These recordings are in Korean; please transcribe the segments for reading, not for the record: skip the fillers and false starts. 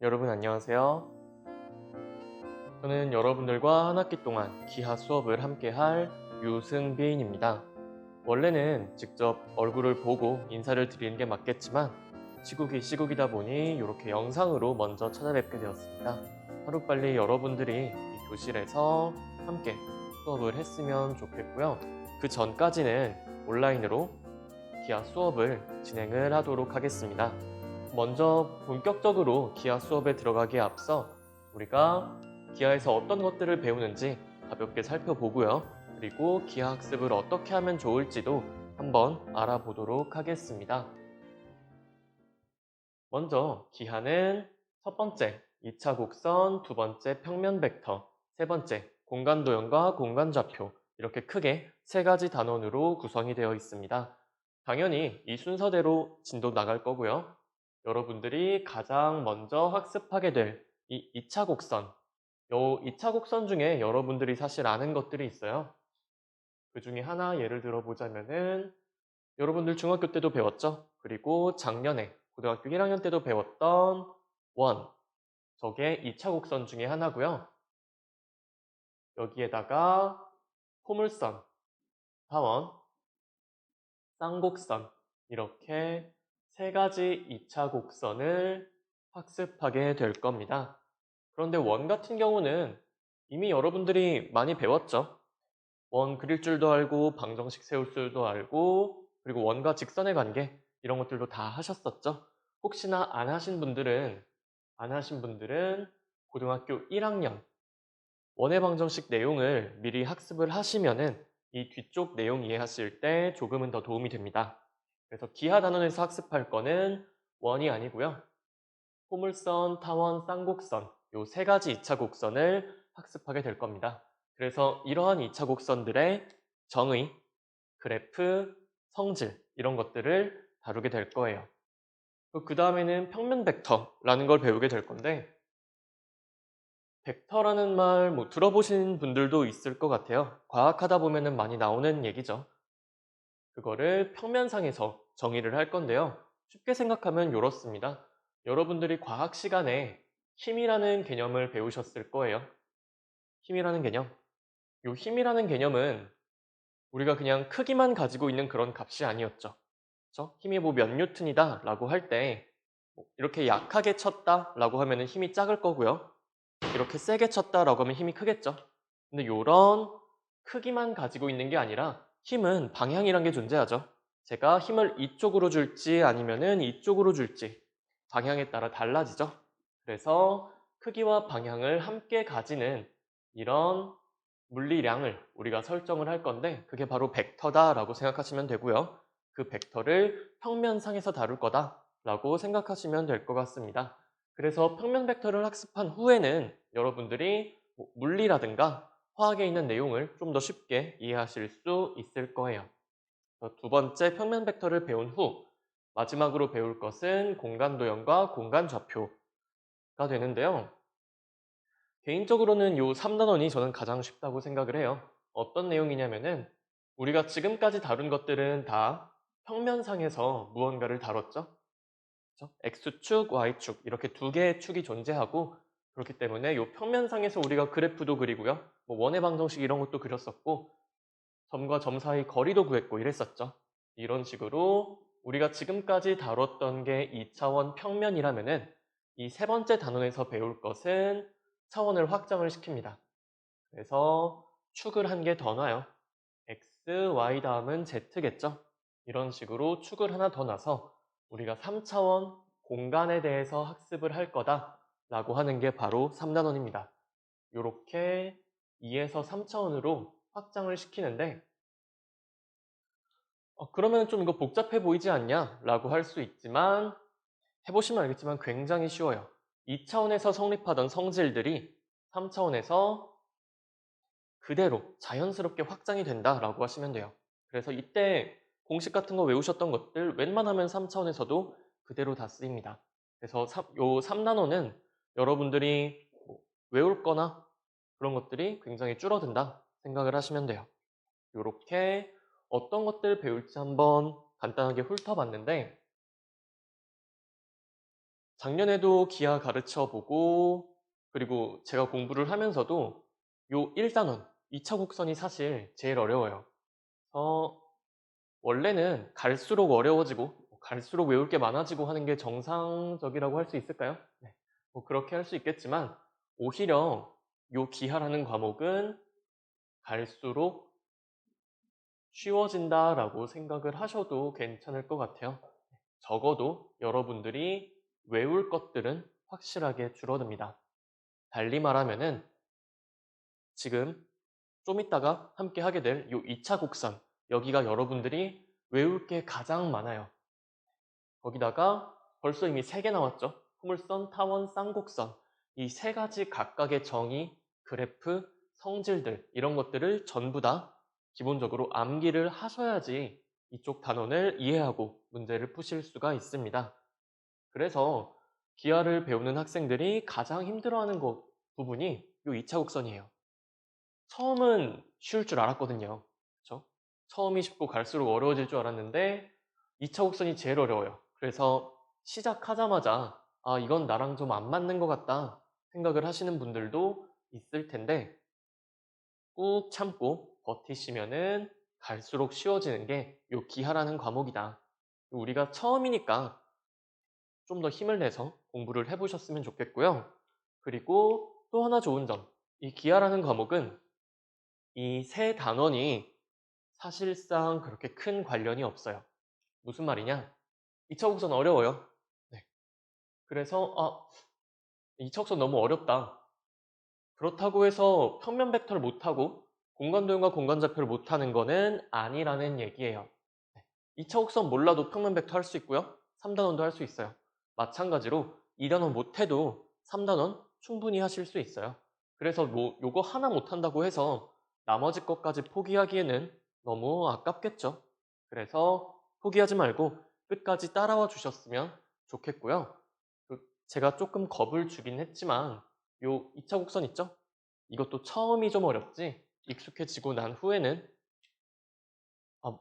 여러분 안녕하세요. 저는 여러분들과 한 학기 동안 기하 수업을 함께 할 유승빈입니다. 원래는 직접 얼굴을 보고 인사를 드리는 게 맞겠지만 시국이다 보니 이렇게 영상으로 먼저 찾아뵙게 되었습니다. 하루빨리 여러분들이 이 교실에서 함께 수업을 했으면 좋겠고요. 그 전까지는 온라인으로 기하 수업을 진행을 하도록 하겠습니다. 먼저 본격적으로 기하 수업에 들어가기에 앞서 우리가 기하에서 어떤 것들을 배우는지 가볍게 살펴보고요. 그리고 기하 학습을 어떻게 하면 좋을지도 한번 알아보도록 하겠습니다. 먼저 기하는 첫 번째 2차 곡선, 두 번째 평면 벡터, 세 번째 공간 도형과 공간 좌표 이렇게 크게 세 가지 단원으로 구성이 되어 있습니다. 당연히 이 순서대로 진도 나갈 거고요. 여러분들이 가장 먼저 학습하게 될 이 2차 곡선, 요 2차 곡선 중에 여러분들이 사실 아는 것들이 있어요. 그 중에 하나 예를 들어보자면은 여러분들 중학교 때도 배웠죠? 그리고 작년에 고등학교 1학년 때도 배웠던 원, 저게 2차 곡선 중에 하나고요. 여기에다가 포물선, 타원, 쌍곡선 이렇게 세 가지 2차 곡선을 학습하게 될 겁니다. 그런데 원 같은 경우는 이미 여러분들이 많이 배웠죠. 원 그릴 줄도 알고 방정식 세울 줄도 알고 그리고 원과 직선의 관계 이런 것들도 다 하셨었죠. 혹시나 안 하신 분들은 고등학교 1학년 원의 방정식 내용을 미리 학습을 하시면은 이 뒤쪽 내용 이해하실 때 조금은 더 도움이 됩니다. 그래서 기하 단원에서 학습할 거는 원이 아니고요. 포물선, 타원, 쌍곡선 요 세 가지 2차 곡선을 학습하게 될 겁니다. 그래서 이러한 2차 곡선들의 정의, 그래프, 성질 이런 것들을 다루게 될 거예요. 그 다음에는 평면 벡터라는 걸 배우게 될 건데 벡터라는 말 들어보신 분들도 있을 것 같아요. 과학하다 보면은 많이 나오는 얘기죠. 그거를 평면상에서 정의를 할 건데요. 쉽게 생각하면 이렇습니다. 여러분들이 과학 시간에 힘이라는 개념을 배우셨을 거예요. 힘이라는 개념. 이 힘이라는 개념은 우리가 그냥 크기만 가지고 있는 그런 값이 아니었죠. 그렇죠? 힘이 뭐 몇 뉴턴이다 라고 할 때 이렇게 약하게 쳤다 라고 하면 힘이 작을 거고요. 이렇게 세게 쳤다 라고 하면 힘이 크겠죠. 근데 이런 크기만 가지고 있는 게 아니라 힘은 방향이란 게 존재하죠. 제가 힘을 이쪽으로 줄지 아니면은 이쪽으로 줄지 방향에 따라 달라지죠. 그래서 크기와 방향을 함께 가지는 이런 물리량을 우리가 설정을 할 건데 그게 바로 벡터다라고 생각하시면 되고요. 그 벡터를 평면상에서 다룰 거다라고 생각하시면 될 것 같습니다. 그래서 평면 벡터를 학습한 후에는 여러분들이 물리라든가 화학에 있는 내용을 좀 더 쉽게 이해하실 수 있을 거예요. 두 번째 평면 벡터를 배운 후 마지막으로 배울 것은 공간 도형과 공간 좌표가 되는데요. 개인적으로는 요 3단원이 저는 가장 쉽다고 생각을 해요. 어떤 내용이냐면은 우리가 지금까지 다룬 것들은 다 평면상에서 무언가를 다뤘죠. 그렇죠? X축, Y축 이렇게 두 개의 축이 존재하고 그렇기 때문에 요 평면상에서 우리가 그래프도 그리고요. 뭐 원의 방정식 이런 것도 그렸었고 점과 점 사이 거리도 구했고 이랬었죠. 이런 식으로 우리가 지금까지 다뤘던 게 2차원 평면이라면은 이 세 번째 단원에서 배울 것은 차원을 확장을 시킵니다. 그래서 축을 한 개 더 놔요. X, Y 다음은 Z겠죠? 이런 식으로 축을 하나 더 놔서 우리가 3차원 공간에 대해서 학습을 할 거다라고 하는 게 바로 3단원입니다. 이렇게 2에서 3차원으로 확장을 시키는데 그러면 좀 이거 복잡해 보이지 않냐? 라고 할 수 있지만 해보시면 알겠지만 굉장히 쉬워요. 2차원에서 성립하던 성질들이 3차원에서 그대로 자연스럽게 확장이 된다라고 하시면 돼요. 그래서 이때 공식 같은 거 외우셨던 것들 웬만하면 3차원에서도 그대로 다 쓰입니다. 그래서 요 3단원은 여러분들이 외울 거나 그런 것들이 굉장히 줄어든다 생각을 하시면 돼요. 이렇게 어떤 것들 배울지 한번 간단하게 훑어봤는데 작년에도 기하 가르쳐 보고 그리고 제가 공부를 하면서도 요 1단원 2차 곡선이 사실 제일 어려워요. 원래는 갈수록 어려워지고 갈수록 외울 게 많아지고 하는 게 정상적이라고 할 수 있을까요? 네. 뭐 그렇게 할 수 있겠지만 오히려 요 기하라는 과목은 갈수록 쉬워진다라고 생각을 하셔도 괜찮을 것 같아요. 적어도 여러분들이 외울 것들은 확실하게 줄어듭니다. 달리 말하면은 지금 좀 이따가 함께 하게 될 요 2차 곡선 여기가 여러분들이 외울 게 가장 많아요. 거기다가 벌써 이미 3개 나왔죠. 포물선, 타원, 쌍곡선 이 세 가지 각각의 정의, 그래프, 성질들 이런 것들을 전부 다 기본적으로 암기를 하셔야지 이쪽 단원을 이해하고 문제를 푸실 수가 있습니다. 그래서 기하를 배우는 학생들이 가장 힘들어하는 부분이 이 2차 곡선이에요. 처음은 쉬울 줄 알았거든요. 그쵸? 처음이 쉽고 갈수록 어려워질 줄 알았는데 2차 곡선이 제일 어려워요. 그래서 시작하자마자 아, 이건 나랑 좀 안 맞는 것 같다 생각을 하시는 분들도 있을 텐데 꾹 참고 버티시면은 갈수록 쉬워지는 게 요 기하라는 과목이다. 우리가 처음이니까 좀 더 힘을 내서 공부를 해보셨으면 좋겠고요. 그리고 또 하나 좋은 점, 이 기하라는 과목은 이 세 단원이 사실상 그렇게 큰 관련이 없어요. 무슨 말이냐? 2차 곡선 어려워요. 네. 그래서 2차 곡선 너무 어렵다. 그렇다고 해서 평면 벡터를 못하고 공간 도형과 공간 좌표를 못하는 거는 아니라는 얘기예요. 네. 2차 곡선 몰라도 평면 벡터 할 수 있고요. 3단원도 할 수 있어요. 마찬가지로 2단원 못해도 3단원 충분히 하실 수 있어요. 그래서 뭐 요거 하나 못한다고 해서 나머지 것까지 포기하기에는 너무 아깝겠죠. 그래서 포기하지 말고 끝까지 따라와 주셨으면 좋겠고요. 제가 조금 겁을 주긴 했지만 요 2차 곡선 있죠? 이것도 처음이 좀 어렵지 익숙해지고 난 후에는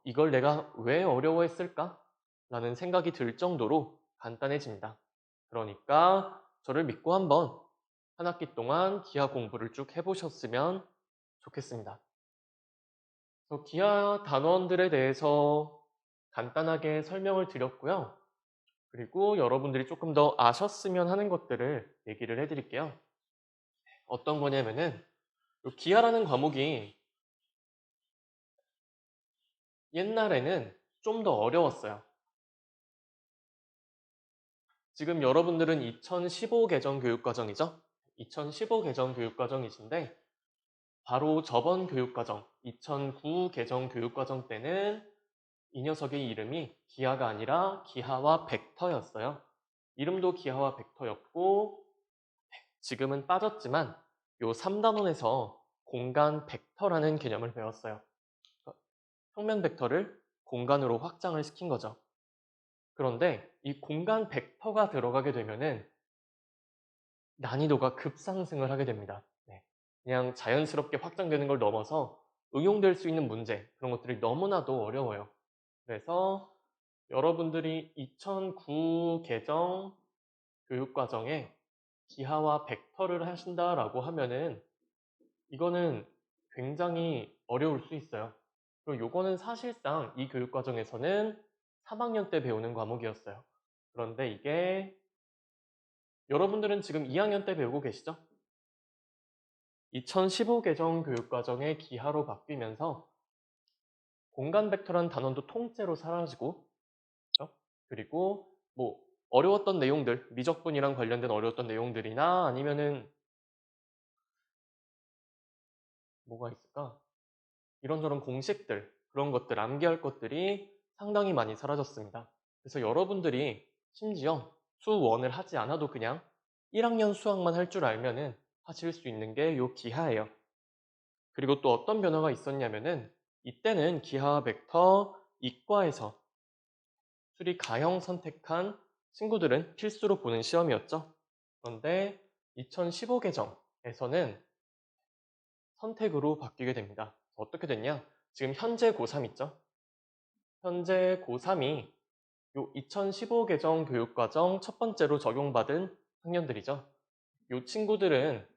이걸 내가 왜 어려워했을까? 라는 생각이 들 정도로 간단해집니다. 그러니까 저를 믿고 한번 한 학기 동안 기하 공부를 쭉 해보셨으면 좋겠습니다. 그래서 기하 단원들에 대해서 간단하게 설명을 드렸고요. 그리고 여러분들이 조금 더 아셨으면 하는 것들을 얘기를 해드릴게요. 어떤 거냐면은 요 기하라는 과목이 옛날에는 좀 더 어려웠어요. 지금 여러분들은 2015 개정 교육과정이죠? 2015 개정 교육과정이신데 바로 저번 교육과정 2009 개정 교육과정 때는 이 녀석의 이름이 기하가 아니라 기하와 벡터였어요. 이름도 기하와 벡터였고 지금은 빠졌지만 요 3단원에서 공간 벡터라는 개념을 배웠어요. 평면 벡터를 공간으로 확장을 시킨 거죠. 그런데 이 공간 벡터가 들어가게 되면은 난이도가 급상승을 하게 됩니다. 네. 그냥 자연스럽게 확장되는 걸 넘어서 응용될 수 있는 문제, 그런 것들이 너무나도 어려워요. 그래서 여러분들이 2009 개정 교육과정에 기하와 벡터를 하신다라고 하면은 이거는 굉장히 어려울 수 있어요. 그리고 요거는 사실상 이 교육과정에서는 3학년 때 배우는 과목이었어요. 그런데 이게 여러분들은 지금 2학년 때 배우고 계시죠? 2015 개정 교육과정의 기하로 바뀌면서 공간 벡터라는 단원도 통째로 사라지고 그렇죠? 그리고 뭐 어려웠던 내용들, 미적분이랑 관련된 어려웠던 내용들이나 아니면은 뭐가 있을까? 이런저런 공식들, 그런 것들, 암기할 것들이 상당히 많이 사라졌습니다. 그래서 여러분들이 심지어 수1을 하지 않아도 그냥 1학년 수학만 할 줄 알면은 하실 수 있는 게 요 기하예요. 그리고 또 어떤 변화가 있었냐면은 이때는 기하 벡터 이과에서 수리 가형 선택한 친구들은 필수로 보는 시험이었죠. 그런데 2015 개정에서는 선택으로 바뀌게 됩니다. 어떻게 됐냐? 지금 현재 고3 있죠? 현재 고3이 요 2015 개정 교육과정 첫 번째로 적용받은 학년들이죠. 요 친구들은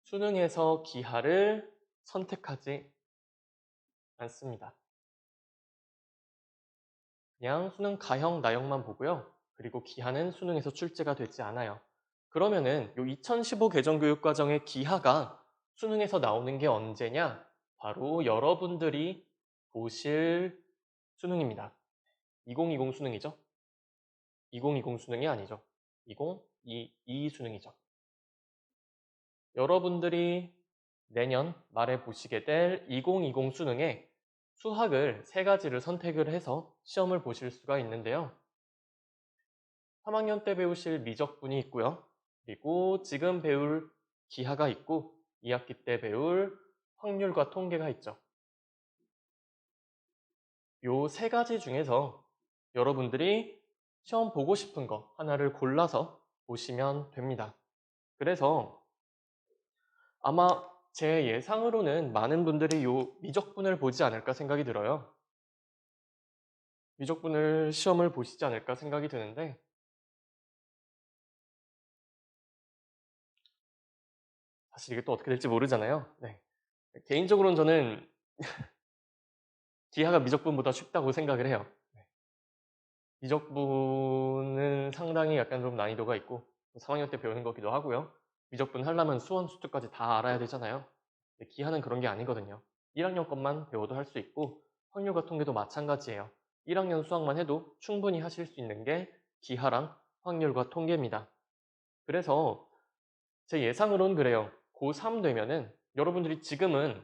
수능에서 기하를 선택하지 않습니다. 그냥 수능 가형, 나형만 보고요. 그리고 기하는 수능에서 출제가 되지 않아요. 그러면은 요 2015 개정 교육과정의 기하가 수능에서 나오는 게 언제냐? 바로 여러분들이 보실 수능입니다. 2020 수능이죠. 2020 수능이 아니죠. 2022 수능이죠. 여러분들이 내년 말에 보시게 될 2020 수능에 수학을 3가지를 선택을 해서 시험을 보실 수가 있는데요. 3학년 때 배우실 미적분이 있고요. 그리고 지금 배울 기하가 있고 2학기 때 배울 확률과 통계가 있죠. 요 3가지 중에서 여러분들이 시험 보고 싶은 거 하나를 골라서 보시면 됩니다. 그래서 아마 제 예상으로는 많은 분들이 요 미적분을 보지 않을까 생각이 들어요. 미적분을 시험을 보시지 않을까 생각이 드는데 사실 이게 또 어떻게 될지 모르잖아요. 네. 개인적으로는 저는 기하가 미적분보다 쉽다고 생각을 해요. 네. 미적분은 상당히 약간 좀 난이도가 있고 3학년 때 배우는 거기도 하고요. 미적분 하려면 수원, 수투까지 다 알아야 되잖아요. 근데 기하는 그런 게 아니거든요. 1학년 것만 배워도 할 수 있고 확률과 통계도 마찬가지예요. 1학년 수학만 해도 충분히 하실 수 있는 게 기하랑 확률과 통계입니다. 그래서 제 예상으로는 그래요. 고3 되면은 여러분들이 지금은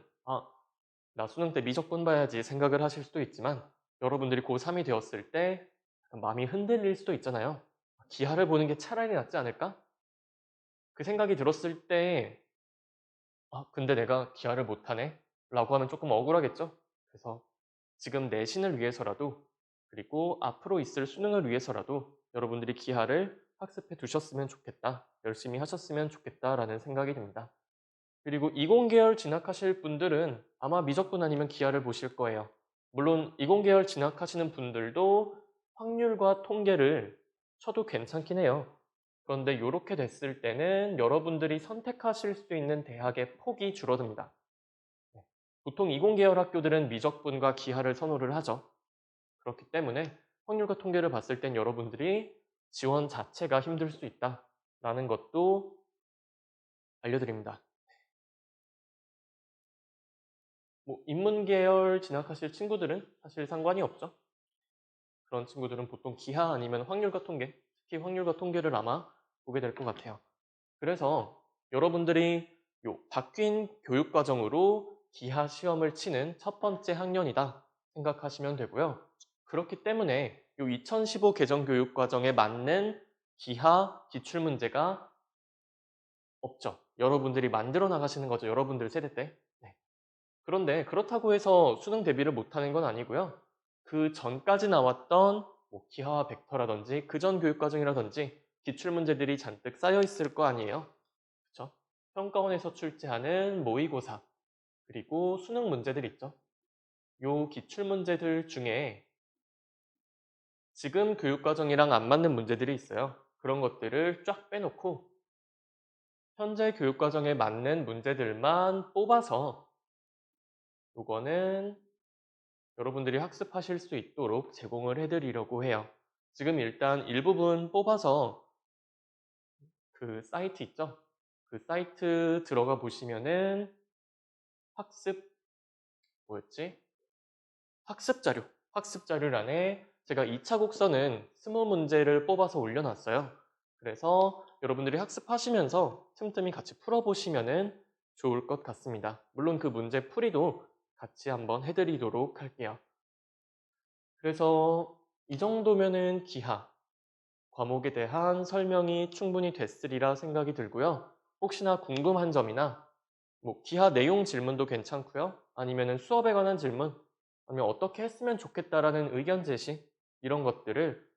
나 수능 때 미적분 봐야지 생각을 하실 수도 있지만 여러분들이 고3이 되었을 때 마음이 흔들릴 수도 있잖아요. 기하를 보는 게 차라리 낫지 않을까? 그 생각이 들었을 때 근데 내가 기하를 못하네? 라고 하면 조금 억울하겠죠? 그래서 지금 내신을 위해서라도 그리고 앞으로 있을 수능을 위해서라도 여러분들이 기하를 학습해 두셨으면 좋겠다. 열심히 하셨으면 좋겠다라는 생각이 듭니다. 그리고 이공계열 진학하실 분들은 아마 미적분 아니면 기하를 보실 거예요. 물론 이공계열 진학하시는 분들도 확률과 통계를 쳐도 괜찮긴 해요. 그런데 이렇게 됐을 때는 여러분들이 선택하실 수 있는 대학의 폭이 줄어듭니다. 네. 보통 이공계열 학교들은 미적분과 기하를 선호를 하죠. 그렇기 때문에 확률과 통계를 봤을 땐 여러분들이 지원 자체가 힘들 수 있다라는 것도 알려드립니다. 인문계열 진학하실 친구들은 사실 상관이 없죠. 그런 친구들은 보통 기하 아니면 확률과 통계, 특히 확률과 통계를 아마 보게 될 것 같아요. 그래서 여러분들이 바뀐 교육과정으로 기하 시험을 치는 첫 번째 학년이다 생각하시면 되고요. 그렇기 때문에 2015 개정 교육과정에 맞는 기하 기출문제가 없죠. 여러분들이 만들어 나가시는 거죠. 여러분들 세대 때. 네. 그런데 그렇다고 해서 수능 대비를 못하는 건 아니고요. 그 전까지 나왔던 기하와 벡터라든지 그전 교육과정이라든지 기출문제들이 잔뜩 쌓여 있을 거 아니에요. 그렇죠? 평가원에서 출제하는 모의고사 그리고 수능 문제들 있죠. 요 기출문제들 중에 지금 교육과정이랑 안 맞는 문제들이 있어요. 그런 것들을 쫙 빼놓고 현재 교육과정에 맞는 문제들만 뽑아서 요거는 여러분들이 학습하실 수 있도록 제공을 해드리려고 해요. 지금 일단 일부분 뽑아서 그 사이트 있죠? 그 사이트 들어가 보시면은 학습, 뭐였지? 학습 자료란에 제가 2차 곡선은 20문제를 뽑아서 올려놨어요. 그래서 여러분들이 학습하시면서 틈틈이 같이 풀어보시면은 좋을 것 같습니다. 물론 그 문제 풀이도 같이 한번 해드리도록 할게요. 그래서 이 정도면은 기하, 과목에 대한 설명이 충분히 됐으리라 생각이 들고요. 혹시나 궁금한 점이나 기하 내용 질문도 괜찮고요. 아니면은 수업에 관한 질문, 아니면 어떻게 했으면 좋겠다라는 의견 제시 이런 것들을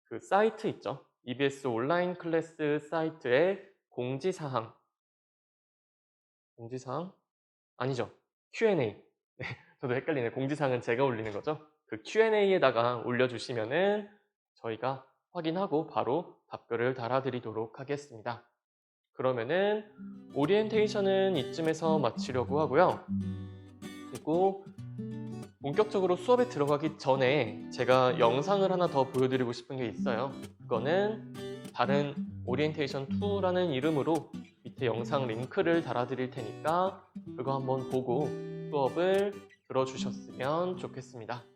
그 사이트 있죠. EBS 온라인 클래스 사이트에 공지사항 아니죠. Q&A. 네, 저도 헷갈리네. 공지사항은 제가 올리는 거죠. 그 Q&A에다가 올려주시면은 저희가 확인하고 바로 답글을 달아드리도록 하겠습니다. 그러면은 오리엔테이션은 이쯤에서 마치려고 하고요. 그리고 본격적으로 수업에 들어가기 전에 제가 영상을 하나 더 보여드리고 싶은 게 있어요. 그거는 다른 오리엔테이션 2라는 이름으로 밑에 영상 링크를 달아드릴 테니까 그거 한번 보고 수업을 들어주셨으면 좋겠습니다.